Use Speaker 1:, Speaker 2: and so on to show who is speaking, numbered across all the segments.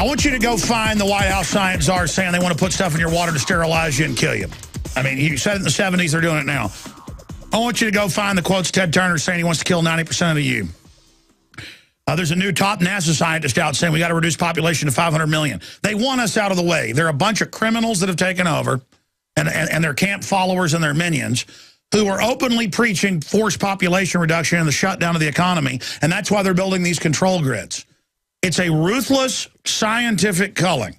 Speaker 1: I want you to go find the White House science czars saying they want to put stuff in your water to sterilize you and kill you. I mean, you said it in the 70s, they're doing it now. I want you to go find the quotes Ted Turner saying he wants to kill 90% of you. There's a new top NASA scientist out saying we got to reduce population to 500 million. They want us out of the way. They're a bunch of criminals that have taken over, and their camp followers and their minions, who are openly preaching forced population reduction and the shutdown of the economy, and that's why they're building these control grids. It's a ruthless scientific culling.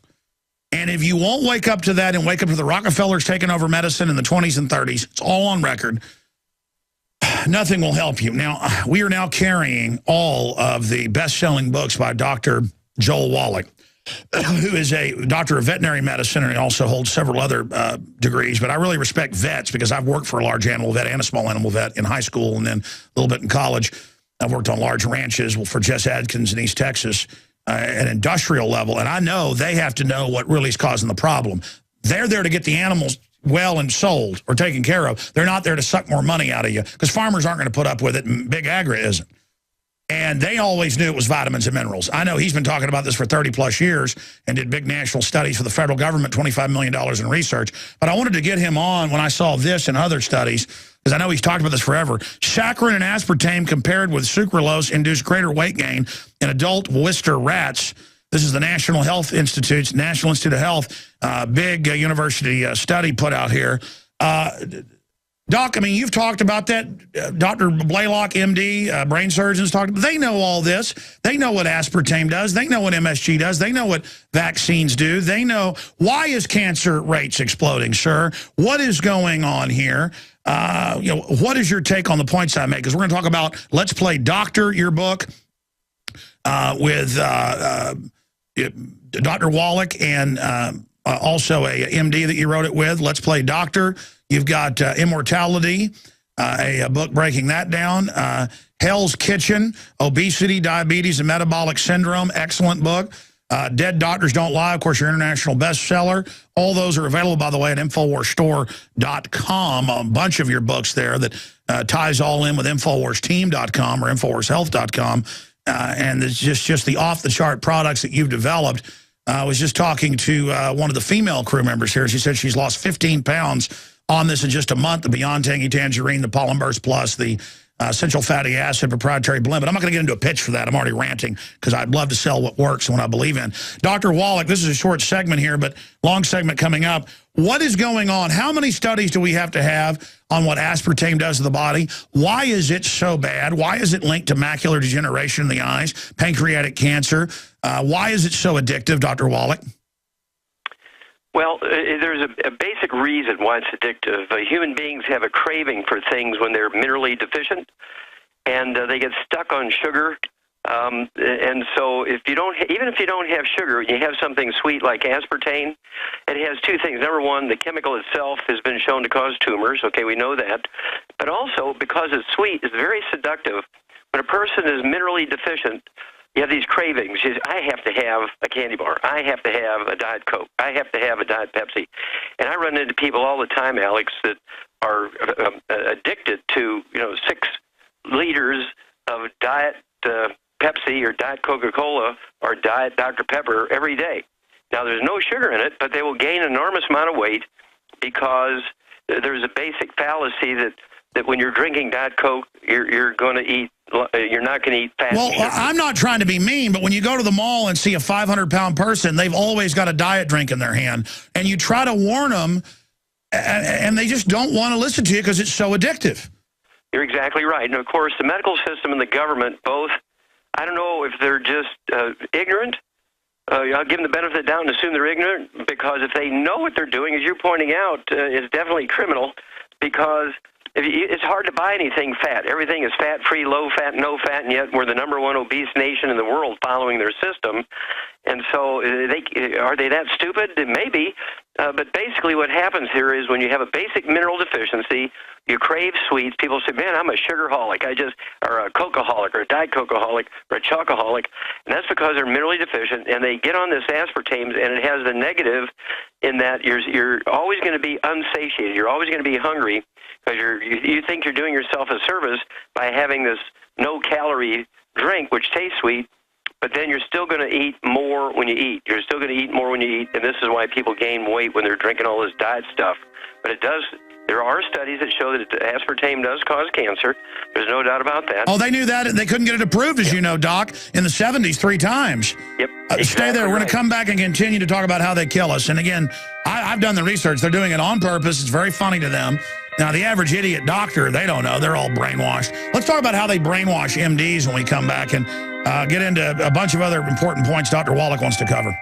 Speaker 1: And if you won't wake up to that and wake up to the Rockefellers taking over medicine in the 20s and 30s, it's all on record, nothing will help you. Now, we are now carrying all of the best-selling books by Dr. Joel Wallach, who is a doctor of veterinary medicine, and he also holds several other degrees. But I really respect vets because I've worked for a large animal vet and a small animal vet in high school and then a little bit in college. I've worked on large ranches for Jess Adkins in East Texas at an industrial level, and I know they have to know what really is causing the problem. They're there to get the animals well and sold or taken care of. They're not there to suck more money out of you because farmers aren't going to put up with it and Big Agri isn't. And they always knew it was vitamins and minerals. I know he's been talking about this for 30-plus years and did big national studies for the federal government, $25 million in research. But I wanted to get him on when I saw this and other studies, because I know he's talked about this forever. Saccharin and aspartame compared with sucralose induced greater weight gain in adult Worcester rats. This is the National Health Institute's, National Institute of Health, big university study put out here. Doc, I mean, you've talked about that. Dr. Blaylock, MD, brain surgeons talked. They know all this. They know what aspartame does. They know what MSG does. They know what vaccines do. They know why is cancer rates exploding, sir? What is going on here? What is your take on the points I make? Because we're going to talk about Let's Play Doctor, your book, with Dr. Wallach and also a MD that you wrote it with. Let's Play Doctor. You've got Immortality, a book breaking that down. Hell's Kitchen, Obesity, Diabetes, and Metabolic Syndrome. Excellent book. Dead Doctors Don't Lie, of course, your international bestseller. All those are available, by the way, at InfoWarsStore.com. A bunch of your books there that ties all in with InfoWarsTeam.com or InfoWarsHealth.com. And it's just the off-the-chart products that you've developed. I was just talking to one of the female crew members here. She said she's lost 15 pounds on this in just a month, the Beyond Tangy Tangerine, the Pollen Burst Plus, the Essential Fatty Acid Proprietary Blend. But I'm not going to get into a pitch for that. I'm already ranting because I'd love to sell what works and what I believe in. Dr. Wallach, this is a short segment here, but long segment coming up. What is going on? How many studies do we have to have on what aspartame does to the body? Why is it so bad? Why is it linked to macular degeneration in the eyes, pancreatic cancer? Why is it so addictive, Dr. Wallach?
Speaker 2: Well, there's a basic reason why it's addictive. Human beings have a craving for things when they're minerally deficient, and they get stuck on sugar. And so if you don't, even if you don't have sugar, you have something sweet like aspartame, it has two things. Number one, the chemical itself has been shown to cause tumors. Okay, we know that. But also, because it's sweet, it's very seductive. When a person is minerally deficient, you have these cravings. I have to have a candy bar. I have to have a Diet Coke. I have to have a Diet Pepsi. And I run into people all the time, Alex, that are addicted to 6 liters of Diet Pepsi or Diet Coca-Cola or Diet Dr. Pepper every day. Now, there's no sugar in it, but they will gain an enormous amount of weight because there's a basic fallacy that when you're drinking Diet Coke, you're going to eat. You're not going to eat fat.
Speaker 1: Well, I'm not trying to be mean, but when you go to the mall and see a 500-pound person, they've always got a diet drink in their hand. And you try to warn them, and they just don't want to listen to you because it's so addictive.
Speaker 2: You're exactly right. And, of course, the medical system and the government both, I don't know if they're just ignorant. I'll give them the benefit of the doubt and assume they're ignorant, because if they know what they're doing, as you're pointing out, it's definitely criminal, because it's hard to buy anything fat. Everything is fat-free, low-fat, no-fat, and yet we're the #1 obese nation in the world following their system. And so are they that stupid? Maybe. But basically what happens here is when you have a basic mineral deficiency, you crave sweets. People say, man, I'm a sugarholic, or a Coca-holic, or a Diet Coca-holic, or a Chocoholic. And that's because they're minerally deficient, and they get on this aspartame, and it has the negative in that you're always going to be unsatiated. You're always going to be hungry because you think you're doing yourself a service by having this no-calorie drink, which tastes sweet. but then you're still going to eat more when you eat. You're still going to eat more when you eat, and this is why people gain weight when they're drinking all this diet stuff. But it does. There are studies that show that aspartame does cause cancer. There's no doubt about that.
Speaker 1: Oh, they knew that. They couldn't get it approved, as you know, Doc, in the 70s 3 times.
Speaker 2: Yep.
Speaker 1: Stay there. We're going to come back and continue to talk about how they kill us. And again, I've done the research. They're doing it on purpose. It's very funny to them. Now, the average idiot doctor, they don't know. They're all brainwashed. Let's talk about how they brainwash MDs when we come back and get into a bunch of other important points Dr. Wallach wants to cover.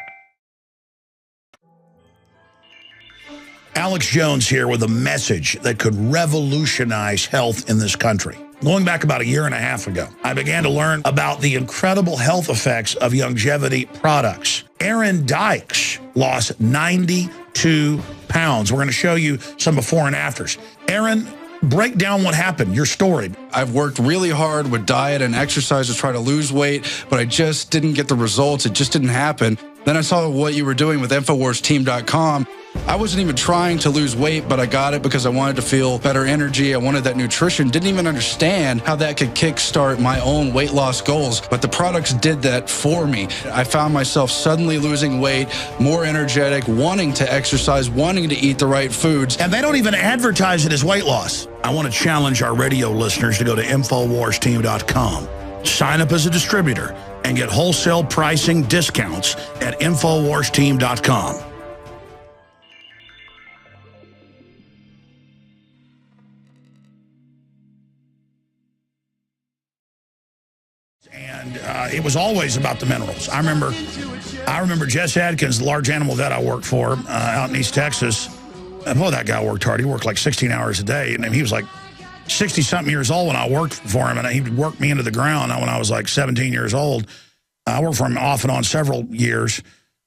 Speaker 1: Alex Jones here with a message that could revolutionize health in this country. Going back about 1.5 years ago, I began to learn about the incredible health effects of longevity products. Aaron Dykes lost 92 pounds. We're going to show you some before and afters. Aaron, break down what happened, your story.
Speaker 3: I've worked really hard with diet and exercise to try to lose weight, but I just didn't get the results. It just didn't happen. Then I saw what you were doing with InfoWarsTeam.com. I wasn't even trying to lose weight, but I got it because I wanted to feel better energy. I wanted that nutrition. Didn't even understand how that could kickstart my own weight loss goals. But the products did that for me. I found myself suddenly losing weight, more energetic, wanting to exercise, wanting to eat the right foods.
Speaker 1: And they don't even advertise it as weight loss. I want to challenge our radio listeners to go to InfoWarsTeam.com. Sign up as a distributor and get wholesale pricing discounts at InfoWarsTeam.com. And it was always about the minerals. I remember Jess Adkins, the large animal vet I worked for out in East Texas. Boy, that guy worked hard. He worked like 16 hours a day. And he was like 60-something years old when I worked for him. And he would work me into the ground when I was like 17 years old. I worked for him off and on several years.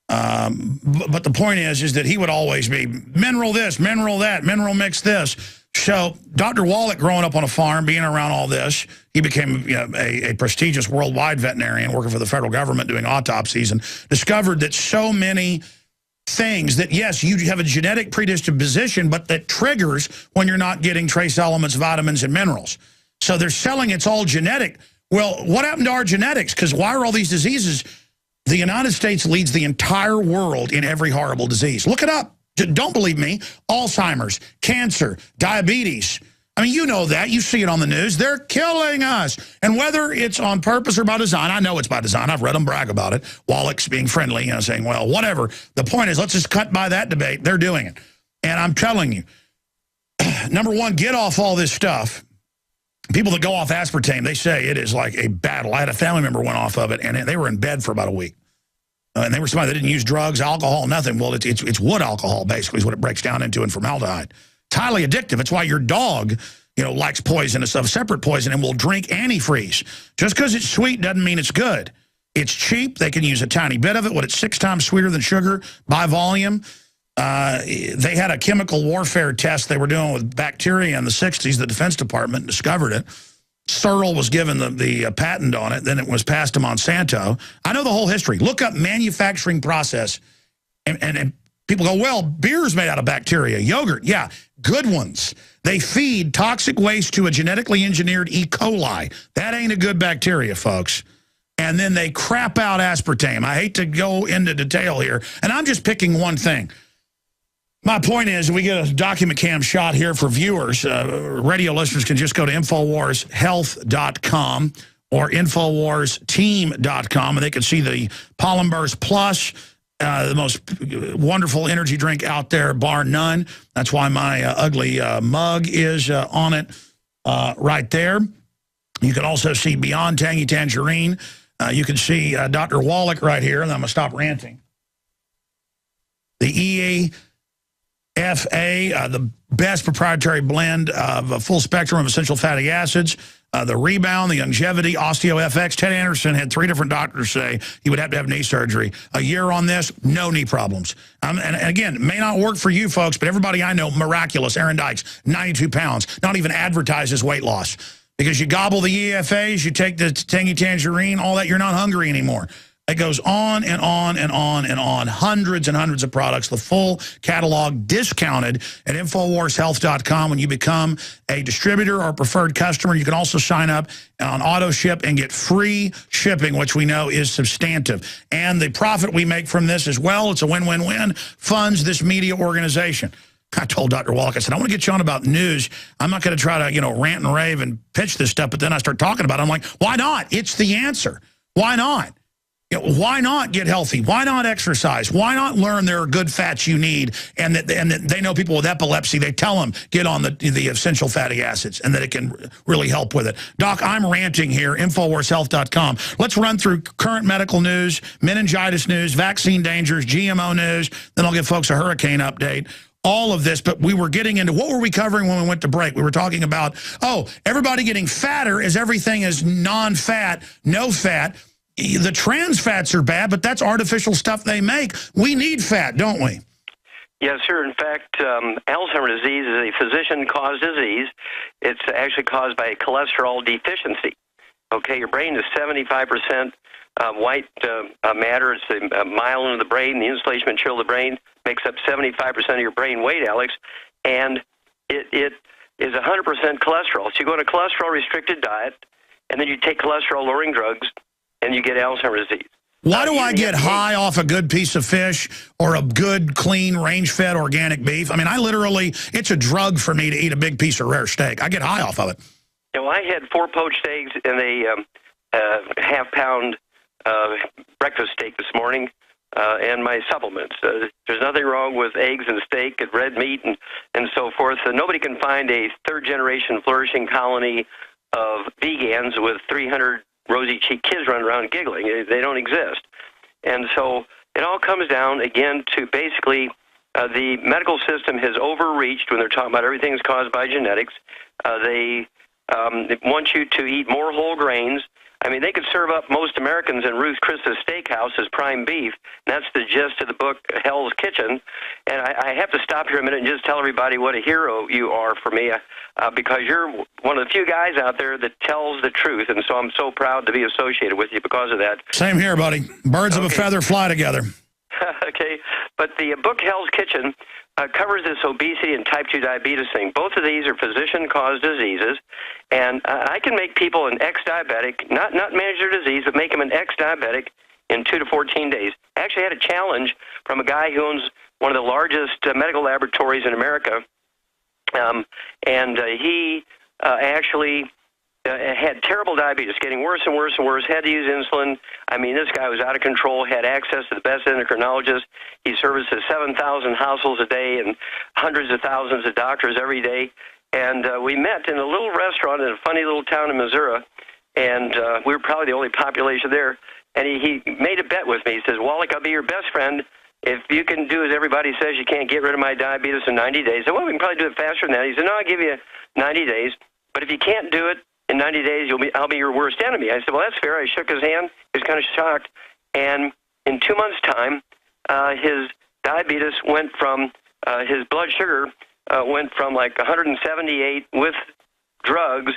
Speaker 1: But the point is that he would always be mineral this, mineral that, mineral mix this. So Dr. Wallach, growing up on a farm, being around all this, he became a prestigious worldwide veterinarian working for the federal government doing autopsies, and discovered that so many things that, yes, you have a genetic predisposition, but that triggers when you're not getting trace elements, vitamins, and minerals. So they're selling it's all genetic. Well, what happened to our genetics? Because why are all these diseases? The United States leads the entire world in every horrible disease. Look it up. Don't believe me. Alzheimer's, cancer, diabetes. I mean, you know that. You see it on the news. They're killing us. And whether it's on purpose or by design, I know it's by design. I've read them brag about it. Wallach's being friendly, saying, well, whatever. The point is, let's just cut by that debate. They're doing it. And I'm telling you, number one, get off all this stuff. People that go off aspartame, they say it is like a battle. I had a family member went off of it, and they were in bed for about a week. And they were somebody that didn't use drugs, alcohol, nothing. Well, it's wood alcohol, basically, is what it breaks down into, and formaldehyde. It's highly addictive. It's why your dog, likes poison and stuff, separate poison, and will drink antifreeze. Just because it's sweet doesn't mean it's good. It's cheap. They can use a tiny bit of it. It's 6 times sweeter than sugar by volume. They had a chemical warfare test they were doing with bacteria in the 60s. The Defense Department discovered it. Searle was given the patent on it. Then it was passed to Monsanto. I know the whole history. Look up manufacturing process. And people go, well, beer's made out of bacteria. Yogurt, yeah, good ones. They feed toxic waste to a genetically engineered E. coli. That ain't a good bacteria, folks. And then they crap out aspartame. I hate to go into detail here. And I'm just picking one thing. My point is, we get a document cam shot here for viewers. Radio listeners can just go to InfoWarsHealth.com or InfoWarsTeam.com, and they can see the Pollen Burst Plus, the most wonderful energy drink out there, bar none. That's why my ugly mug is on it right there. You can also see Beyond Tangy Tangerine. You can see Dr. Wallach right here, and I'm going to stop ranting. The EAFA, the best proprietary blend of a full spectrum of essential fatty acids, the Rebound, the Longevity, OsteoFX. Ted Anderson had 3 different doctors say he would have to have knee surgery. A year on this, no knee problems. And again, it may not work for you folks, but everybody I know, miraculous. Aaron Dykes, 92 pounds, not even advertised as weight loss. Because you gobble the EFAs, you take the tangy tangerine, all that, you're not hungry anymore. It goes on and on and on and on. Hundreds and hundreds of products. The full catalog discounted at InfoWarsHealth.com. When you become a distributor or preferred customer, you can also sign up on auto ship and get free shipping, which we know is substantive. And the profit we make from this as well, it's a win-win-win, funds this media organization. I told Dr. Wallach, I said, I want to get you on about news. I'm not going to try to, rant and rave and pitch this stuff, but then I start talking about it. I'm like, why not? It's the answer. Why not? Why not get healthy? Why not exercise? Why not learn there are good fats you need and that they know people with epilepsy, they tell them get on the essential fatty acids and that it can really help with it. Doc, I'm ranting here, InfoWarsHealth.com. Let's run through current medical news, meningitis news, vaccine dangers, GMO news. Then I'll give folks a hurricane update. All of this, but we were getting into, what were we covering when we went to break? We were talking about, everybody getting fatter as everything is non-fat, no fat. The trans fats are bad, but that's artificial stuff they make. We need fat, don't we?
Speaker 2: Yes, sir. In fact, Alzheimer's disease is a physician-caused disease. It's actually caused by a cholesterol deficiency. Okay, your brain is 75% white matter. It's the myelin of the brain, the insulation material of the brain makes up 75% of your brain weight, Alex, and it is 100% cholesterol. So you go on a cholesterol-restricted diet, and then you take cholesterol-lowering drugs, and you get Alzheimer's disease.
Speaker 1: Why do I get high off a good piece of fish or a good, clean, range-fed organic beef? I mean, it's a drug for me to eat a big piece of rare steak. I get high off of it.
Speaker 2: I had 4 poached eggs and a half-pound breakfast steak this morning, and my supplements. There's nothing wrong with eggs and steak and red meat and so forth. Nobody can find a third-generation flourishing colony of vegans with 300 rosy-cheeked kids running around giggling. They don't exist. And so it all comes down, again, to basically the medical system has overreached when they're talking about everything's caused by genetics. They want you to eat more whole grains. I mean, they could serve up most Americans in Ruth Chris's Steakhouse as prime beef. And that's the gist of the book, Hell's Kitchen. And I have to stop here a minute and just tell everybody what a hero you are for me, because you're one of the few guys out there that tells the truth. And so I'm so proud to be associated with you because of that.
Speaker 1: Same here, buddy. Birds of a feather fly together.
Speaker 2: Okay. But the book, Hell's Kitchen, covers this obesity and type 2 diabetes thing. Both of these are physician-caused diseases, and I can make people an ex-diabetic, not manage their disease, but make them an ex-diabetic in 2 to 14 days. I actually had a challenge from a guy who owns one of the largest medical laboratories in America, and he actually had terrible diabetes, getting worse and worse and worse, had to use insulin. I mean, this guy was out of control, had access to the best endocrinologist. He services 7,000 households a day and hundreds of thousands of doctors every day. And we met in a little restaurant in a funny little town in Missouri, and we were probably the only population there. And he made a bet with me. He says, Wallach, I'll be your best friend if you can do as everybody says you can't get rid of my diabetes in 90 days. I said, well, we can probably do it faster than that. He said, no, I'll give you 90 days. But if you can't do it in 90 days, I'll be your worst enemy. I said, well, that's fair. I shook his hand. He was kind of shocked. And in 2 months' time, his diabetes went from, his blood sugar went from like 178 with drugs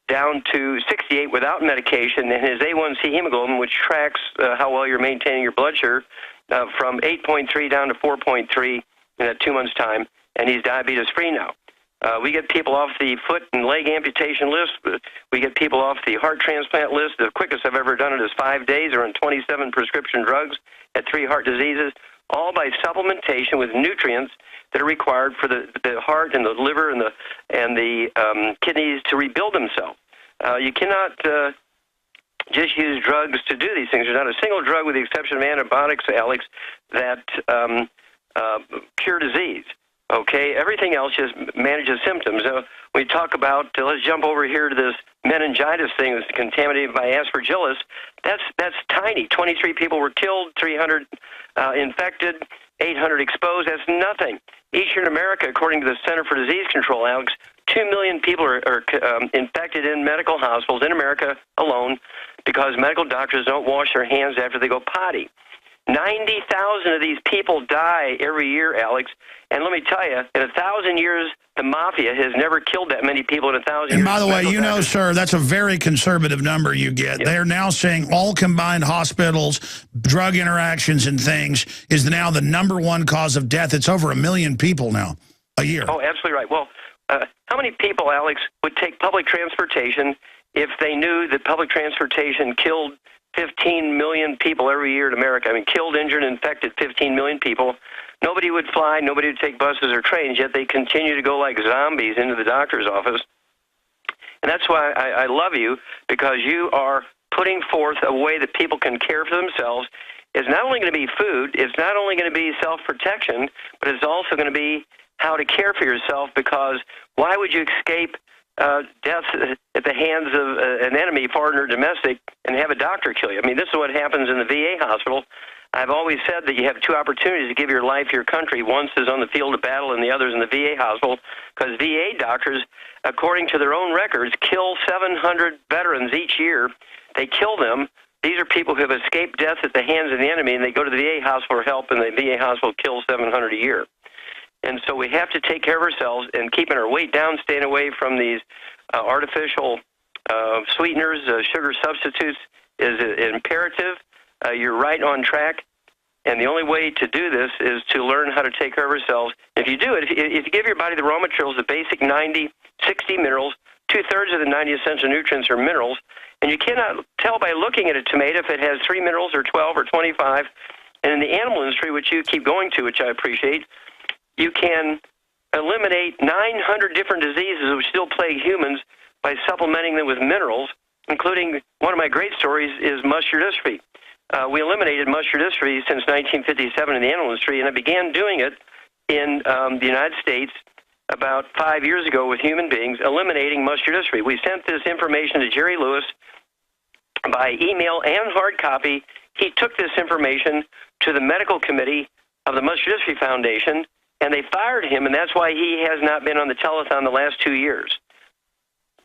Speaker 2: down to 68 without medication, and his A1C hemoglobin, which tracks how well you're maintaining your blood sugar, from 8.3 down to 4.3 in that 2 months' time, and he's diabetes-free now. We get people off the foot and leg amputation list. We get people off the heart transplant list. The quickest I've ever done it is 5 days. They're on 27 prescription drugs at 3 heart diseases, all by supplementation with nutrients that are required for the heart and the liver and the kidneys to rebuild themselves. You cannot just use drugs to do these things. There's not a single drug, with the exception of antibiotics, Alex, that cure disease. Okay, everything else just manages symptoms. We talk about, let's jump over here to this meningitis thing that's contaminated by aspergillus. That's tiny. 23 people were killed, 300 infected, 800 exposed. That's nothing. Each year in America, according to the Center for Disease Control, Alex, 2 million people are infected in medical hospitals in America alone because medical doctors don't wash their hands after they go potty. 90,000 of these people die every year, Alex. And let me tell you, in 1,000 years, the mafia has never killed that many people in 1,000 years.
Speaker 1: And by the way, you know, sir, that's a very conservative number you get. Yep. They're now saying all combined hospitals, drug interactions and things is now the #1 cause of death. It's over 1 million people now a year.
Speaker 2: Oh, absolutely right. Well, how many people, Alex, would take public transportation if they knew that public transportation killed 15 million people every year in America? I mean, killed, injured, and infected 15 million people. Nobody would fly, nobody would take buses or trains, yet they continue to go like zombies into the doctor's office. And that's why I love you, because you are putting forth a way that people can care for themselves. It's not only going to be food, it's not only going to be self-protection, but it's also going to be how to care for yourself, because why would you escape death at the hands of an enemy, foreign or domestic, and have a doctor kill you? I mean, this is what happens in the VA hospital. I've always said that you have two opportunities to give your life to your country. One is on the field of battle, and the other is in the VA hospital, because VA doctors, according to their own records, kill 700 veterans each year. They kill them. These are people who have escaped death at the hands of the enemy, and they go to the VA hospital for help, and the VA hospital kills 700 a year. And so we have to take care of ourselves, and keeping our weight down, staying away from these artificial sweeteners, sugar substitutes is imperative. You're right on track, and the only way to do this is to learn how to take care of ourselves. If you do it, if you give your body the raw materials, the basic 90, 60 minerals, 2/3 of the 90 essential nutrients are minerals, and you cannot tell by looking at a tomato if it has 3 minerals or 12 or 25. And in the animal industry, which you keep going to, which I appreciate, you can eliminate 900 different diseases which still plague humans by supplementing them with minerals, including one of my great stories is muscular dystrophy. We eliminated muscular dystrophy since 1957 in the animal industry, and I began doing it in the United States about 5 years ago with human beings, eliminating muscular dystrophy. We sent this information to Jerry Lewis by email and hard copy. He took this information to the medical committee of the Muscular Dystrophy Foundation, and they fired him, and that's why he has not been on the telethon the last 2 years.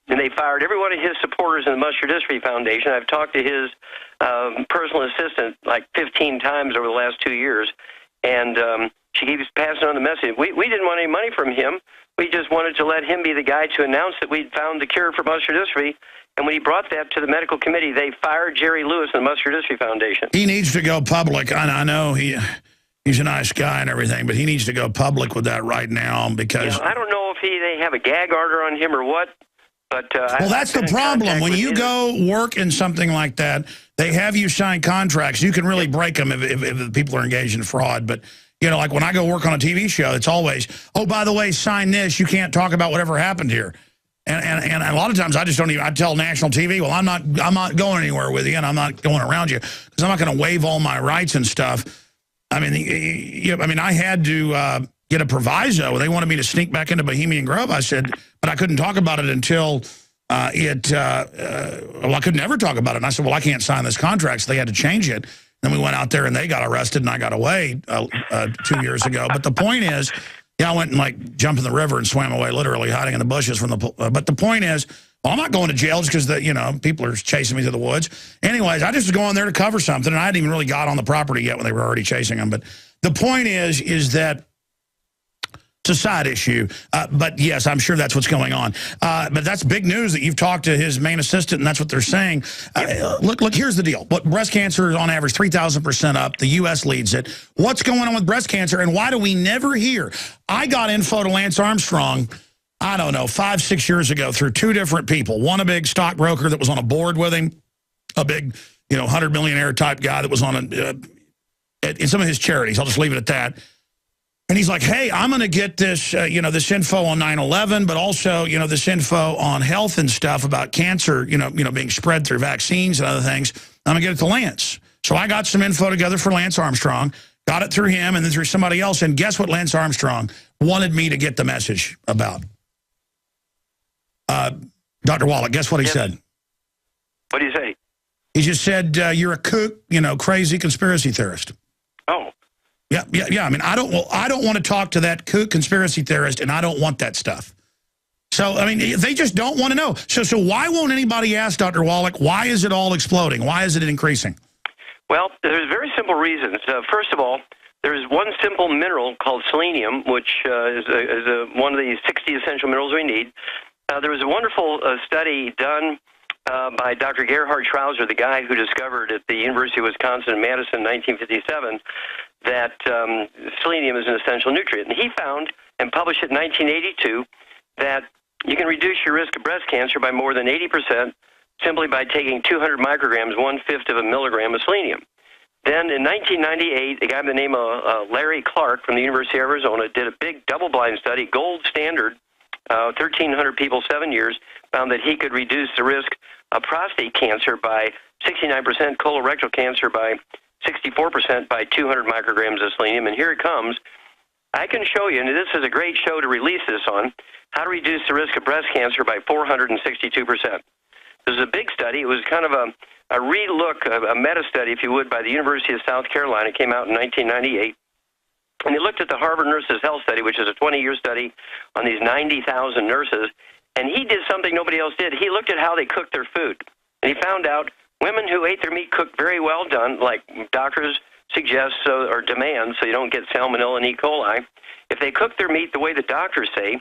Speaker 2: And they fired every one of his supporters in the Muscular Dystrophy Foundation. I've talked to his personal assistant like 15 times over the last 2 years, and she keeps passing on the message. We didn't want any money from him. We just wanted to let him be the guy to announce that we'd found the cure for muscular dystrophy. And when he brought that to the medical committee, they fired Jerry Lewis and the Muscular Dystrophy Foundation.
Speaker 1: He needs to go public. I know he's a nice guy and everything, but he needs to go public with that right now, because
Speaker 2: I don't know if they have a gag order on him or what. But,
Speaker 1: well, that's the problem. When you go work in something like that, they have you sign contracts. You can really break them if the people are engaged in fraud. But, you know, like when I go work on a TV show, it's always, oh, by the way, sign this. You can't talk about whatever happened here. And a lot of times I just don't even, I tell national TV, well, I'm not going anywhere with you, and I'm not going around you, because I'm not going to waive all my rights and stuff. I mean, I had to get a proviso. They wanted me to sneak back into Bohemian Grove. I said, but I couldn't talk about it until well, I could never talk about it. And I said, well, I can't sign this contract, so they had to change it. Then we went out there, and they got arrested, and I got away 2 years ago. But the point is, yeah, I went and, like, jumped in the river and swam away, literally hiding in the bushes from the but the point is, well, I'm not going to jail just because, you know, people are chasing me through the woods. Anyways, I just was going there to cover something, and I hadn't even really got on the property yet when they were already chasing them. But the point is that it's a side issue. But, yes, I'm sure that's what's going on. But that's big news that you've talked to his main assistant, and that's what they're saying. Look, here's the deal. What breast cancer is on average 3,000% up. The U.S. leads it. What's going on with breast cancer, and why do we never hear? I got info to Lance Armstrong, I don't know, 5, 6 years ago through 2 different people. One, a big stockbroker that was on a board with him, a big, you know, 100 millionaire type guy that was on in some of his charities. I'll just leave it at that. And he's like, hey, I'm going to get this, you know, this info on 9/11, but also, you know, this info on health and stuff about cancer, you know, being spread through vaccines and other things. I'm going to get it to Lance. So I got some info together for Lance Armstrong, got it through him and then through somebody else. And guess what Lance Armstrong wanted me to get the message about? Dr. Wallach, guess what he said?
Speaker 2: What did he say?
Speaker 1: He just said, you're a kook, you know, crazy conspiracy theorist.
Speaker 2: Oh.
Speaker 1: Yeah. I mean, I don't want to talk to that kook conspiracy theorist, and I don't want that stuff. So, I mean, they just don't want to know. So why won't anybody ask Dr. Wallach, why is it all exploding? Why is it increasing?
Speaker 2: Well, there's very simple reasons. First of all, there's one simple mineral called selenium, which is one of the 60 essential minerals we need. There was a wonderful study done by Dr. Gerhard Schrauzer, the guy who discovered at the University of Wisconsin in Madison in 1957 that selenium is an essential nutrient. And he found and published it in 1982 that you can reduce your risk of breast cancer by more than 80% simply by taking 200 micrograms, 1/5 of a milligram of selenium. Then in 1998, a guy by the name of Larry Clark from the University of Arizona did a big double-blind study, gold standard, 1,300 people, 7 years, found that he could reduce the risk of prostate cancer by 69%, colorectal cancer by 64% by 200 micrograms of selenium. And here it comes. I can show you, and this is a great show to release this on, how to reduce the risk of breast cancer by 462%. This is a big study. It was kind of a relook, a meta-study, if you would, by the University of South Carolina. It came out in 1998. And they looked at the Harvard Nurses Health Study, which is a 20-year study on these 90,000 nurses. And he did something nobody else did. He looked at how they cooked their food. And he found out women who ate their meat cooked very well done, like doctors suggest or demand, so you don't get salmonella and E. coli. If they cook their meat the way the doctors say,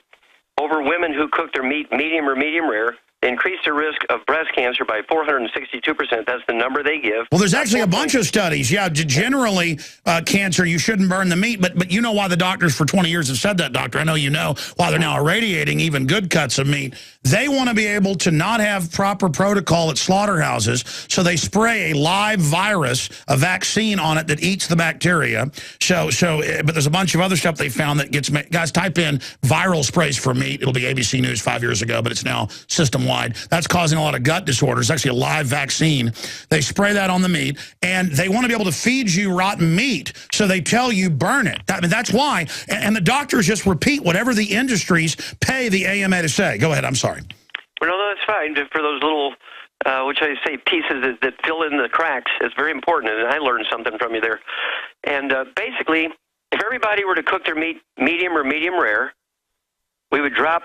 Speaker 2: over women who cook their meat medium or medium rare, they increase the risk of breast cancer by 462%. That's the number they give.
Speaker 1: Well, there's actually a bunch of studies. Yeah, generally, cancer, you shouldn't burn the meat. But you know why the doctors for 20 years have said that, doctor. I know you know why they're now irradiating even good cuts of meat. They want to be able to not have proper protocol at slaughterhouses, so they spray a live virus, a vaccine on it that eats the bacteria. But there's a bunch of other stuff they found that gets, guys, type in viral sprays for meat. It'll be ABC News 5 years ago, but it's now system-wide. That's causing a lot of gut disorders. It's actually a live vaccine. They spray that on the meat, and they want to be able to feed you rotten meat, so they tell you burn it. That's why. And the doctors just repeat whatever the industries pay the AMA to say. Go ahead, I'm sorry.
Speaker 2: Well, no, that's fine. For those little, which I say, pieces that fill in the cracks, it's very important, and I learned something from you there. And basically, if everybody were to cook their meat medium or medium rare, we would drop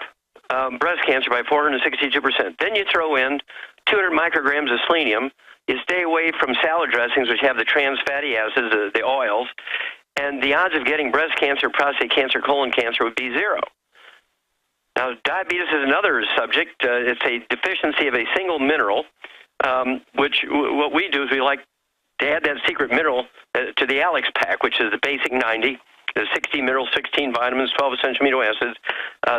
Speaker 2: breast cancer by 462%. Then you throw in 200 micrograms of selenium. You stay away from salad dressings, which have the trans fatty acids, the oils, and the odds of getting breast cancer, prostate cancer, colon cancer would be 0. Now, diabetes is another subject. It's a deficiency of a single mineral, which what we do is we like to add that secret mineral to the Alex pack, which is the basic 90. There's 60 minerals, 16 vitamins, 12 essential amino acids,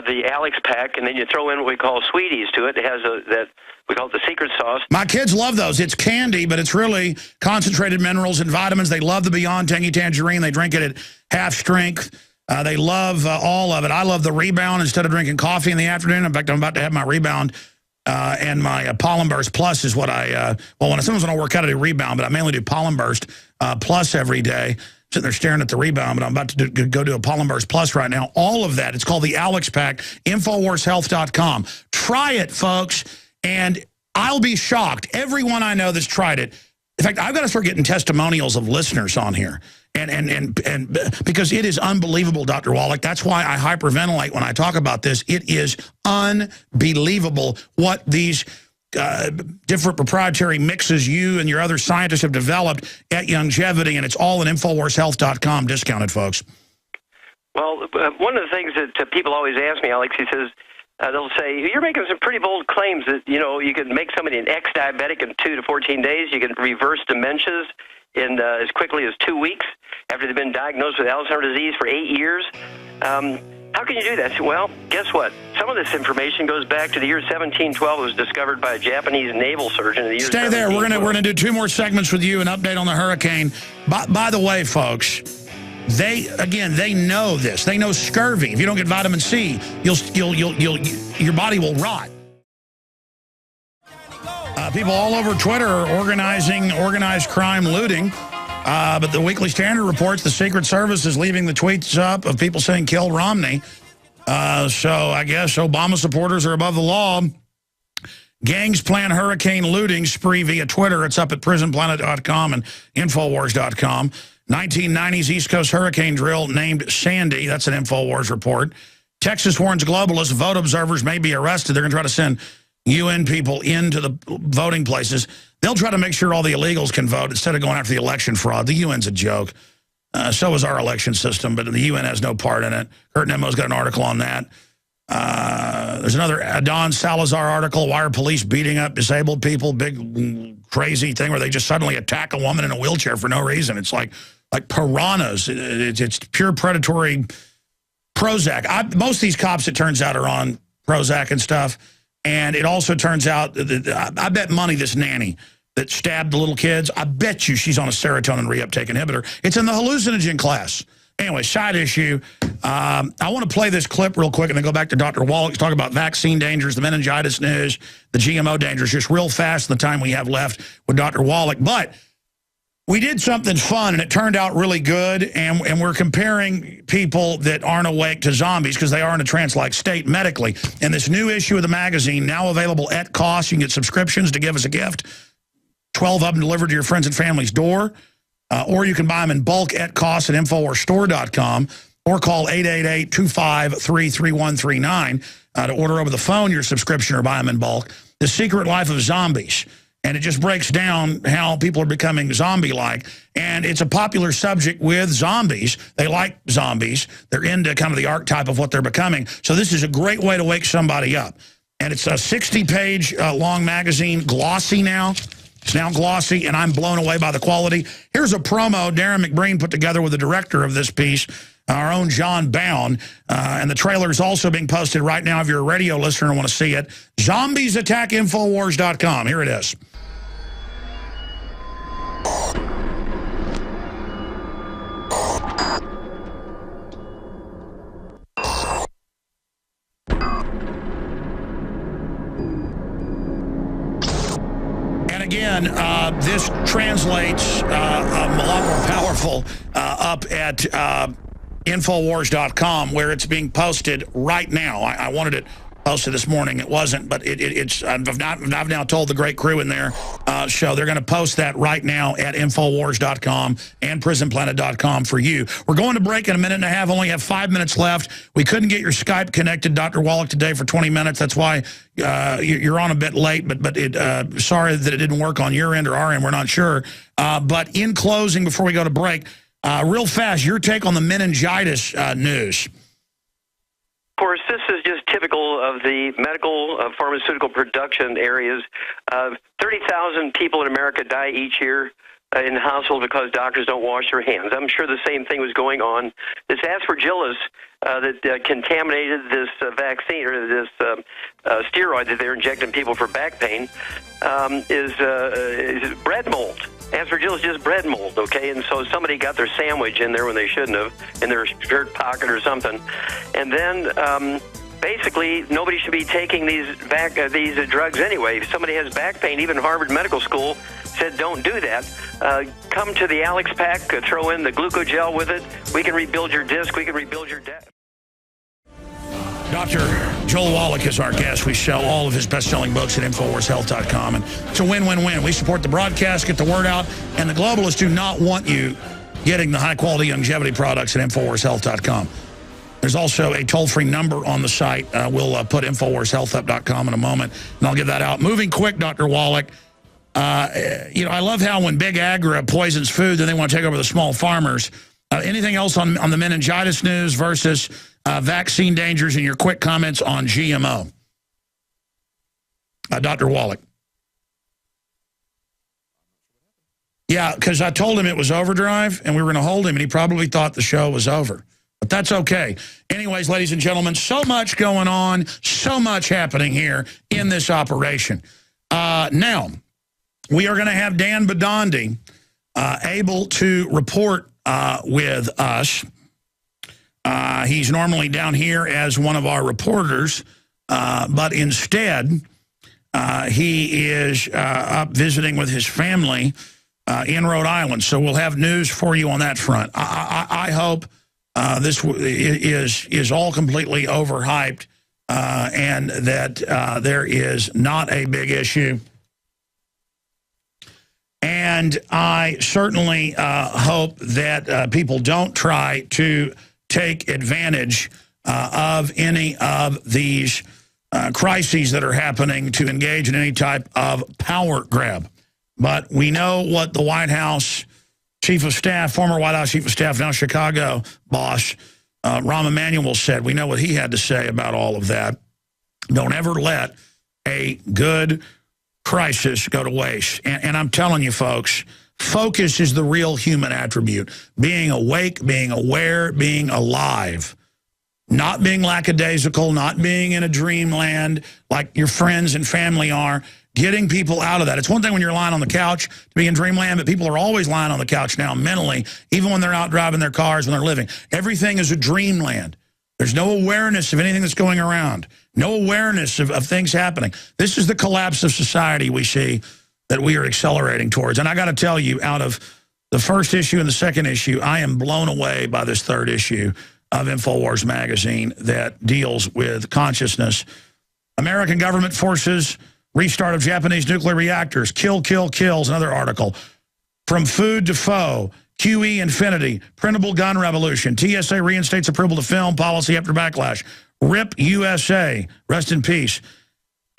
Speaker 2: the Alex pack, and then you throw in what we call sweeties to it. It has that we call it the secret sauce.
Speaker 1: My kids love those. It's candy, but it's really concentrated minerals and vitamins. They love the Beyond Tangy Tangerine. They drink it at half strength. They love all of it. I love the Rebound instead of drinking coffee in the afternoon. In fact, I'm about to have my Rebound and my Pollen Burst Plus is what sometimes when I work out, I do Rebound, but I mainly do Pollen Burst Plus every day. Sitting there staring at the Rebound, but I'm about to go do a Pollen Burst Plus right now. All of that. It's called the Alex Pack, InfoWarsHealth.com. Try it, folks, and I'll be shocked. Everyone I know that's tried it. In fact, I've got to start getting testimonials of listeners on here. And because it is unbelievable, Dr. Wallach. That's why I hyperventilate when I talk about this. It is unbelievable what these different proprietary mixes you and your other scientists have developed at Longevity, and it's all at InfoWarsHealth.com, discounted, folks.
Speaker 2: Well, one of the things that people always ask me, Alex, he says, they'll say, you're making some pretty bold claims that, you can make somebody an ex-diabetic in 2 to 14 days. You can reverse dementias in as quickly as 2 weeks after they've been diagnosed with Alzheimer's disease for 8 years. How can you do that? Well, guess what? Some of this information goes back to the year 1712. It was discovered by a Japanese naval surgeon in the year
Speaker 1: Stay there. We're gonna do 2 more segments with you, an update on the hurricane. By the way, folks, they know this. They know scurvy. If you don't get vitamin C, your body will rot. People all over Twitter are organizing organized crime looting. But the Weekly Standard reports the Secret Service is leaving the tweets up of people saying kill Romney. So I guess Obama supporters are above the law. Gangs plan hurricane looting spree via Twitter. It's up at prisonplanet.com and Infowars.com. 1990s East Coast hurricane drill named Sandy. That's an Infowars report. Texas warns globalists vote observers may be arrested. They're going to try to send UN people into the voting places. They'll try to make sure all the illegals can vote instead of going after the election fraud. The UN's a joke. So is our election system, but the UN has no part in it. Kurt Nemo's got an article on that. There's another Don Salazar article, why are police beating up disabled people? Big crazy thing where they just suddenly attack a woman in a wheelchair for no reason. It's like piranhas. It's pure predatory Prozac. Most of these cops, it turns out, are on Prozac and stuff. And it also turns out, I bet money this nanny that stabbed the little kids, I bet you she's on a serotonin reuptake inhibitor. It's in the hallucinogen class. Anyway, side issue. I want to play this clip real quick and then go back to Dr. Wallach to talk about vaccine dangers, the meningitis news, the GMO dangers, just real fast in the time we have left with Dr. Wallach. But we did something fun, and it turned out really good, and we're comparing people that aren't awake to zombies because they are in a trance-like state medically. And this new issue of the magazine, now available at cost, you can get subscriptions to give us a gift, 12 of them delivered to your friends and family's door, or you can buy them in bulk at cost at InfoWarsStore.com, or call 888-253-3139 to order over the phone your subscription or buy them in bulk. The Secret Life of Zombies. And it just breaks down how people are becoming zombie-like. And it's a popular subject with zombies. They like zombies. They're into kind of the archetype of what they're becoming. So this is a great way to wake somebody up. And it's a 60-page long magazine, glossy now. It's now glossy, and I'm blown away by the quality. Here's a promo Darren McBreen put together with the director of this piece, our own John Bound. And the trailer is also being posted right now if you're a radio listener and want to see it. Zombies attack Infowars.com. Here it is. Again, this translates a lot more powerful up at Infowars.com, where it's being posted right now. I wanted it posted this morning. It wasn't, but I've now told the great crew in their show they're going to post that right now at Infowars.com and PrisonPlanet.com for you. We're going to break in a minute and a half. Only have 5 minutes left. We couldn't get your Skype connected, Dr. Wallach, today for 20 minutes. That's why you're on a bit late, but sorry that it didn't work on your end or our end. We're not sure. But in closing, before we go to break, real fast, your take on the meningitis news.
Speaker 2: Of course, this is just typical of the medical, pharmaceutical production areas. 30,000 people in America die each year in the hospital because doctors don't wash their hands. I'm sure the same thing was going on. This aspergillus that contaminated this vaccine or this steroid that they're injecting people for back pain is bread mold. Aspergillus is just bread mold, okay? And so somebody got their sandwich in there when they shouldn't have, in their shirt pocket or something. And then basically nobody should be taking these drugs anyway. If somebody has back pain, even Harvard Medical School said don't do that. Come to the Alex Pack, throw in the glucogel with it. We can rebuild your disc. We can rebuild your debt.
Speaker 1: Dr. Joel Wallach is our guest. We sell all of his best-selling books at InfoWarsHealth.com. And it's a win-win-win. We support the broadcast, get the word out, and the globalists do not want you getting the high-quality longevity products at InfoWarsHealth.com. There's also a toll-free number on the site. We'll put InfoWarsHealth.com in a moment, and I'll get that out. Moving quick, Dr. Wallach. I love how when Big Agra poisons food, then they want to take over the small farmers. Anything else on the meningitis news versus vaccine dangers and your quick comments on GMO? Dr. Wallach. Yeah, because I told him it was overdrive, and we were going to hold him, and he probably thought the show was over. But that's okay. Anyways, ladies and gentlemen, so much going on, so much happening here in this operation. Now, we are going to have Dan Badandi able to report with us. He's normally down here as one of our reporters, but instead he is up visiting with his family in Rhode Island. So we'll have news for you on that front. I hope this is all completely overhyped and that there is not a big issue. And I certainly hope that people don't try to take advantage of any of these crises that are happening to engage in any type of power grab. But we know what the White House Chief of Staff, former White House Chief of Staff, now Chicago boss, Rahm Emanuel said. We know what he had to say about all of that. Don't ever let a good crisis go to waste. And I'm telling you, folks, focus is the real human attribute. Being awake, being aware, being alive. Not being lackadaisical, not being in a dreamland like your friends and family are. Getting people out of that. It's one thing when you're lying on the couch to be in dreamland, but people are always lying on the couch now mentally, even when they're out driving their cars, when they're living. Everything is a dreamland. There's no awareness of anything that's going around. No awareness of things happening. This is the collapse of society we see that we are accelerating towards. And I got to tell you, out of the first issue and the second issue, I am blown away by this third issue of InfoWars magazine that deals with consciousness. American government forces restart of Japanese nuclear reactors. Kill, kill, kills, another article. From food to foe. QE infinity. Printable gun revolution. TSA reinstates approval to film policy after backlash. RIP USA. Rest in peace.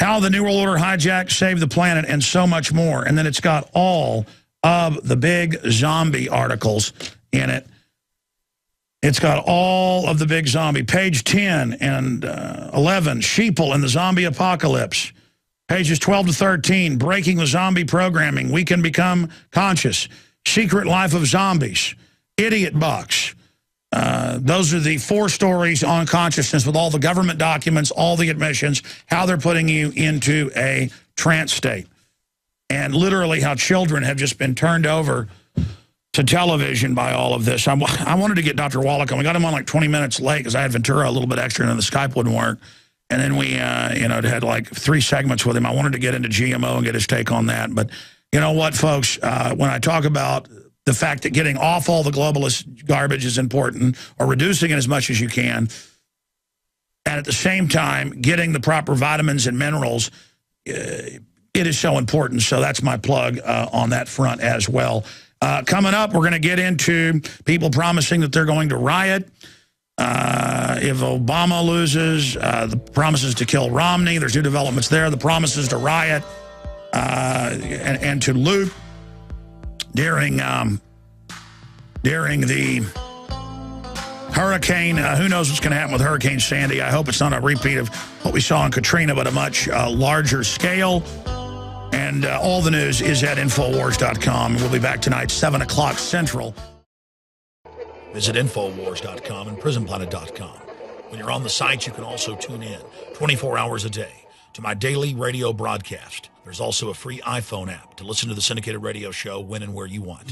Speaker 1: How the New World Order hijacked, saved the planet, and so much more. And then it's got all of the big zombie articles in it. It's got all of the big zombie. Page 10 and 11, Sheeple and the Zombie Apocalypse. Pages 12 to 13, Breaking the Zombie Programming, We Can Become Conscious. Secret Life of Zombies. Idiot Box. Those are the 4 stories on consciousness with all the government documents, all the admissions, how they're putting you into a trance state. And literally how children have just been turned over to television by all of this. I wanted to get Dr. Wallach on. We got him on like 20 minutes late because I had Ventura a little bit extra and then the Skype wouldn't work. And then we, had like 3 segments with him. I wanted to get into GMO and get his take on that. But you know what, folks? When I talk about the fact that getting off all the globalist garbage is important, or reducing it as much as you can, and at the same time getting the proper vitamins and minerals, it is so important. So that's my plug on that front as well. Coming up, we're going to get into people promising that they're going to riot. If Obama loses, the promises to kill Romney, there's new developments there. The promises to riot and to loot during the hurricane. Who knows what's going to happen with Hurricane Sandy? I hope it's not a repeat of what we saw in Katrina, but a much larger scale. And all the news is at Infowars.com. We'll be back tonight, 7 o'clock Central. Visit Infowars.com and PrisonPlanet.com. When you're on the site, you can also tune in 24 hours a day to my daily radio broadcast. There's also a free iPhone app to listen to the syndicated radio show when and where you want.